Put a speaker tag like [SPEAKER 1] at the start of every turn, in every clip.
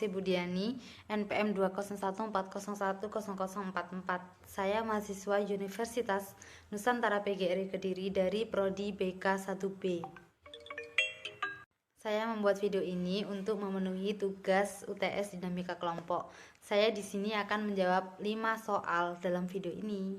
[SPEAKER 1] Oksi Budiani, NPM 20140100044. Saya mahasiswa Universitas Nusantara PGRI Kediri dari Prodi BK 1B. Saya membuat video ini untuk memenuhi tugas UTS Dinamika Kelompok. Saya di sini akan menjawab 5 soal dalam video ini.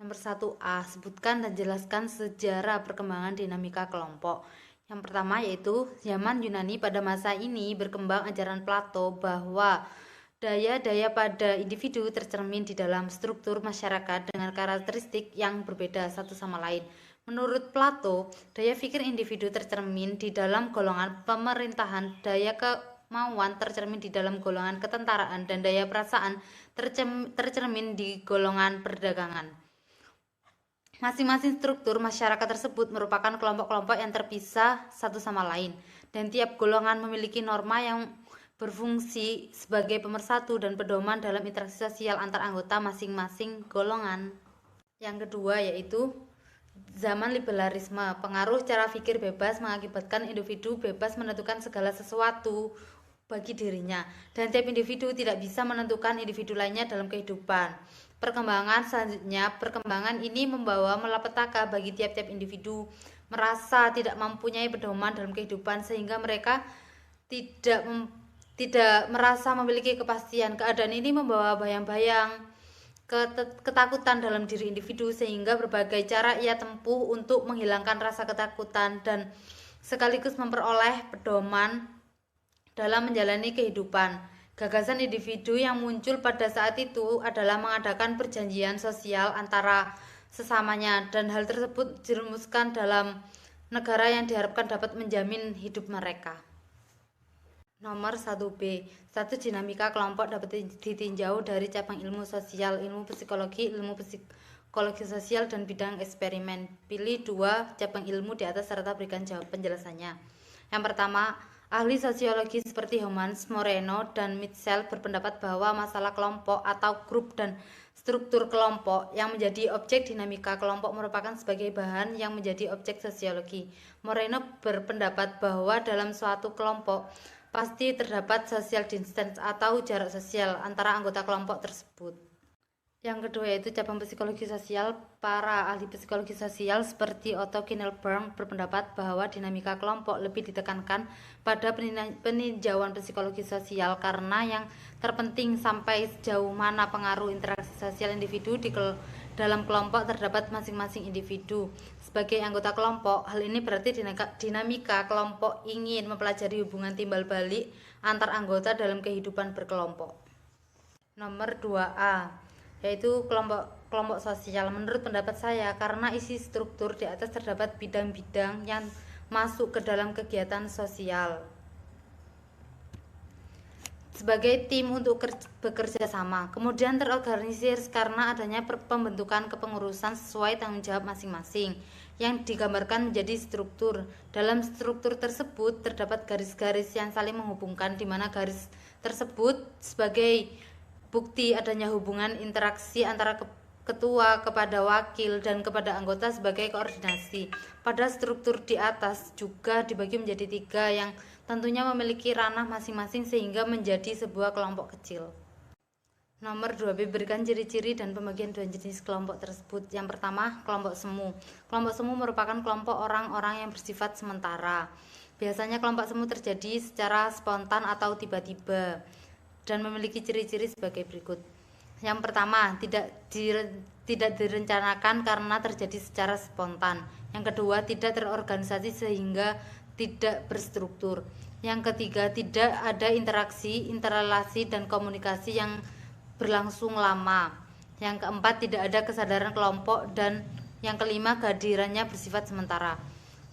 [SPEAKER 1] Nomor 1A, sebutkan dan jelaskan sejarah perkembangan dinamika kelompok. Yang pertama yaitu zaman Yunani pada masa ini berkembang ajaran Plato bahwa daya-daya pada individu tercermin di dalam struktur masyarakat dengan karakteristik yang berbeda satu sama lain. Menurut Plato, daya pikir individu tercermin di dalam golongan pemerintahan, daya kemauan tercermin di dalam golongan ketentaraan, dan daya perasaan tercermin di golongan perdagangan. Masing-masing struktur masyarakat tersebut merupakan kelompok-kelompok yang terpisah satu sama lain, dan tiap golongan memiliki norma yang berfungsi sebagai pemersatu dan pedoman dalam interaksi sosial antar anggota masing-masing golongan. Yang kedua yaitu zaman liberalisme. Pengaruh cara pikir bebas mengakibatkan individu bebas menentukan segala sesuatu bagi dirinya, dan tiap individu tidak bisa menentukan individu lainnya dalam kehidupan. Perkembangan selanjutnya, perkembangan ini membawa malapetaka bagi tiap-tiap individu, merasa tidak mempunyai pedoman dalam kehidupan sehingga mereka tidak merasa memiliki kepastian. Keadaan ini membawa bayang-bayang ketakutan dalam diri individu sehingga berbagai cara ia tempuh untuk menghilangkan rasa ketakutan dan sekaligus memperoleh pedoman dalam menjalani kehidupan. Gagasan individu yang muncul pada saat itu adalah mengadakan perjanjian sosial antara sesamanya, dan hal tersebut dirumuskan dalam negara yang diharapkan dapat menjamin hidup mereka. Nomor 1B. Satu, dinamika kelompok dapat ditinjau dari cabang ilmu sosial, ilmu psikologi sosial, dan bidang eksperimen. Pilih 2 cabang ilmu di atas serta berikan penjelasannya. Yang pertama, ahli sosiologi seperti Homans, Moreno, dan Mitchell berpendapat bahwa masalah kelompok atau grup dan struktur kelompok yang menjadi objek dinamika kelompok merupakan sebagai bahan yang menjadi objek sosiologi. Moreno berpendapat bahwa dalam suatu kelompok pasti terdapat social distance atau jarak sosial antara anggota kelompok tersebut. Yang kedua yaitu cabang psikologi sosial. Para ahli psikologi sosial seperti Otto Kinelburn berpendapat bahwa dinamika kelompok lebih ditekankan pada peninjauan psikologi sosial karena yang terpenting sampai sejauh mana pengaruh interaksi sosial individu dalam kelompok terdapat masing-masing individu sebagai anggota kelompok. Hal ini berarti dinamika kelompok ingin mempelajari hubungan timbal balik antar anggota dalam kehidupan berkelompok. Nomor 2A yaitu kelompok sosial. Menurut pendapat saya, karena isi struktur di atas terdapat bidang-bidang yang masuk ke dalam kegiatan sosial sebagai tim untuk bekerja sama, kemudian terorganisir karena adanya pembentukan kepengurusan sesuai tanggung jawab masing-masing yang digambarkan menjadi struktur. Dalam struktur tersebut terdapat garis-garis yang saling menghubungkan, di mana garis tersebut sebagai bukti adanya hubungan interaksi antara ketua kepada wakil dan kepada anggota sebagai koordinasi. Pada struktur di atas juga dibagi menjadi 3 yang tentunya memiliki ranah masing-masing sehingga menjadi sebuah kelompok kecil. Nomor 2B, berikan ciri-ciri dan pembagian 2 jenis kelompok tersebut. Yang pertama, kelompok semu. Kelompok semu merupakan kelompok orang-orang yang bersifat sementara. Biasanya kelompok semu terjadi secara spontan atau tiba-tiba dan memiliki ciri-ciri sebagai berikut. Yang pertama, tidak direncanakan karena terjadi secara spontan. Yang kedua, tidak terorganisasi sehingga tidak berstruktur. Yang ketiga, tidak ada interaksi, interrelasi, dan komunikasi yang berlangsung lama. Yang keempat, tidak ada kesadaran kelompok, dan yang kelima, kehadirannya bersifat sementara.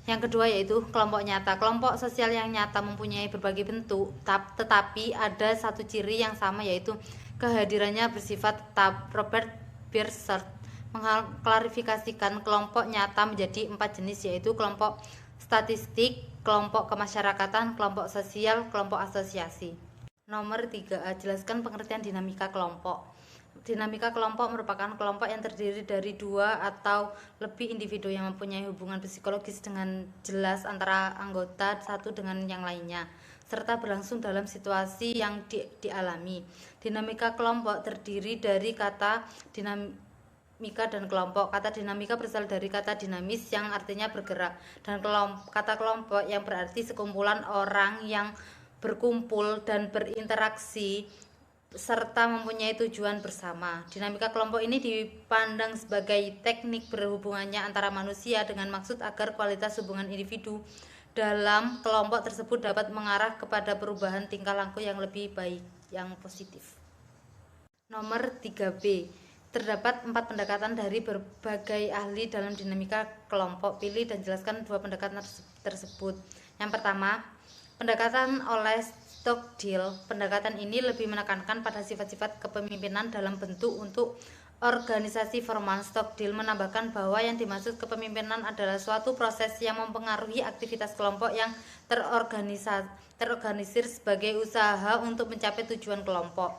[SPEAKER 1] Yang kedua yaitu kelompok nyata. Kelompok sosial yang nyata mempunyai berbagai bentuk, tetapi ada satu ciri yang sama yaitu kehadirannya bersifat tetap. Robert Bierstadt mengklarifikasikan kelompok nyata menjadi 4 jenis yaitu kelompok statistik, kelompok kemasyarakatan, kelompok sosial, kelompok asosiasi. Nomor 3A, jelaskan pengertian dinamika kelompok. Dinamika kelompok merupakan kelompok yang terdiri dari 2 atau lebih individu yang mempunyai hubungan psikologis dengan jelas antara anggota satu dengan yang lainnya. serta berlangsung dalam situasi yang dialami. Dinamika kelompok terdiri dari kata dinamika dan kelompok. Kata dinamika berasal dari kata dinamis yang artinya bergerak, dan kata kelompok yang berarti sekumpulan orang yang berkumpul dan berinteraksi serta mempunyai tujuan bersama. Dinamika kelompok ini dipandang sebagai teknik berhubungannya antara manusia dengan maksud agar kualitas hubungan individu dalam kelompok tersebut dapat mengarah kepada perubahan tingkah laku yang lebih baik, yang positif. Nomor 3B. Terdapat 4 pendekatan dari berbagai ahli dalam dinamika kelompok. Pilih dan jelaskan 2 pendekatan tersebut. Yang pertama, pendekatan oleh Stockdale. Pendekatan ini lebih menekankan pada sifat-sifat kepemimpinan dalam bentuk untuk organisasi formal. Stockdale menambahkan bahwa yang dimaksud kepemimpinan adalah suatu proses yang mempengaruhi aktivitas kelompok yang terorganisir sebagai usaha untuk mencapai tujuan kelompok.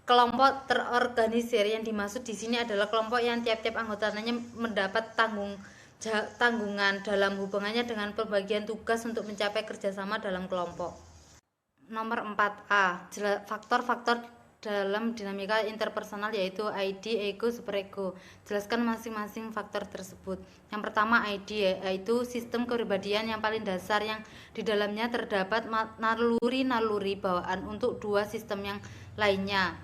[SPEAKER 1] Kelompok terorganisir yang dimaksud di sini adalah kelompok yang tiap-tiap anggotanya mendapat tanggungan dalam hubungannya dengan pembagian tugas untuk mencapai kerjasama dalam kelompok. Nomor 4A, faktor-faktor dalam dinamika interpersonal yaitu ID, ego, superego. Jelaskan masing-masing faktor tersebut. Yang pertama, ID, yaitu sistem kepribadian yang paling dasar yang di dalamnya terdapat naluri-naluri bawaan untuk 2 sistem yang lainnya.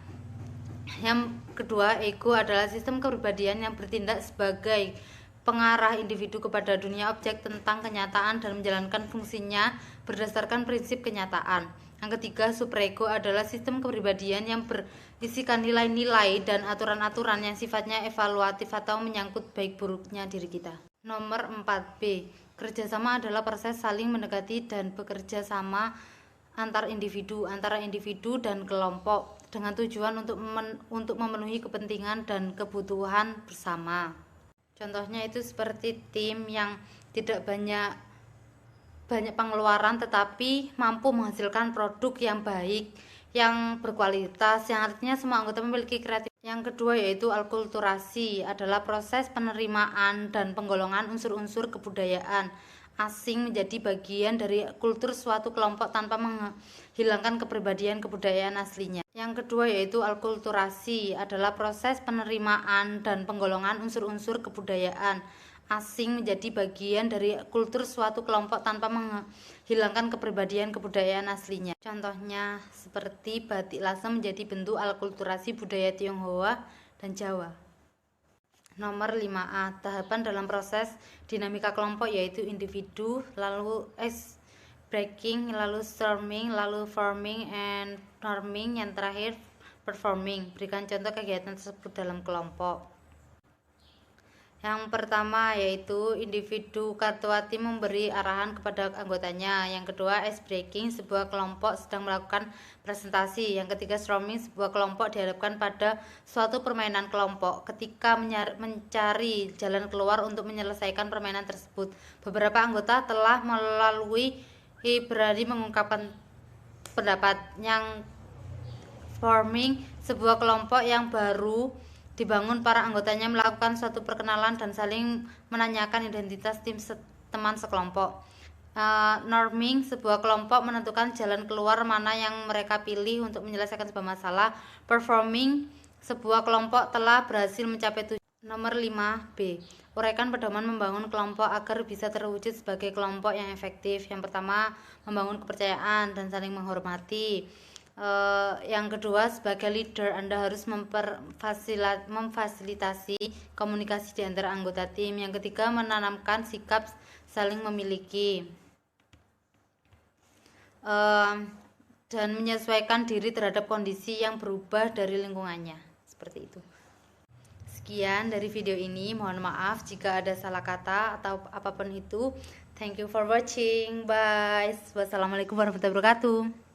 [SPEAKER 1] Yang kedua, ego adalah sistem kepribadian yang bertindak sebagai pengarah individu kepada dunia objek tentang kenyataan dan menjalankan fungsinya berdasarkan prinsip kenyataan. Yang ketiga, superego adalah sistem kepribadian yang berisikan nilai-nilai dan aturan-aturan yang sifatnya evaluatif atau menyangkut baik buruknya diri kita. Nomor 4B. Kerjasama adalah proses saling mendekati dan bekerja sama antara individu dan kelompok dengan tujuan untuk memenuhi kepentingan dan kebutuhan bersama. Contohnya itu seperti tim yang tidak banyak pengeluaran tetapi mampu menghasilkan produk yang baik, yang berkualitas, yang artinya semua anggota memiliki kreativitas. Yang kedua yaitu alkulturasi, adalah proses penerimaan dan penggolongan unsur-unsur kebudayaan asing menjadi bagian dari kultur suatu kelompok tanpa menghilangkan kepribadian kebudayaan aslinya. Yang kedua yaitu alkulturasi, adalah proses penerimaan dan penggolongan unsur-unsur kebudayaan asing menjadi bagian dari kultur suatu kelompok tanpa menghilangkan kepribadian kebudayaan aslinya. Contohnya seperti batik lasem menjadi bentuk alkulturasi budaya Tionghoa dan Jawa. Nomor 5A, tahapan dalam proses dinamika kelompok yaitu individu, lalu ice breaking, lalu storming, lalu forming and norming, yang terakhir performing. Berikan contoh kegiatan tersebut dalam kelompok. Yang pertama yaitu individu Kartawati memberi arahan kepada anggotanya. Yang kedua, ice breaking, sebuah kelompok sedang melakukan presentasi. Yang ketiga, storming, sebuah kelompok dihadapkan pada suatu permainan kelompok ketika mencari jalan keluar untuk menyelesaikan permainan tersebut. Beberapa anggota telah berani mengungkapkan pendapat. Yang forming, sebuah kelompok yang baru dibangun, para anggotanya melakukan suatu perkenalan dan saling menanyakan identitas teman sekelompok. Norming, sebuah kelompok menentukan jalan keluar mana yang mereka pilih untuk menyelesaikan sebuah masalah. Performing, sebuah kelompok telah berhasil mencapai tujuan. Nomor 5B, uraikan pedoman membangun kelompok agar bisa terwujud sebagai kelompok yang efektif. Yang pertama, membangun kepercayaan dan saling menghormati. Yang kedua, sebagai leader Anda harus memfasilitasi komunikasi di antara anggota tim. Yang ketiga, menanamkan sikap saling memiliki dan menyesuaikan diri terhadap kondisi yang berubah dari lingkungannya. Seperti itu. Sekian dari video ini, mohon maaf jika ada salah kata atau apapun itu. Thank you for watching. Bye. Wassalamualaikum warahmatullahi wabarakatuh.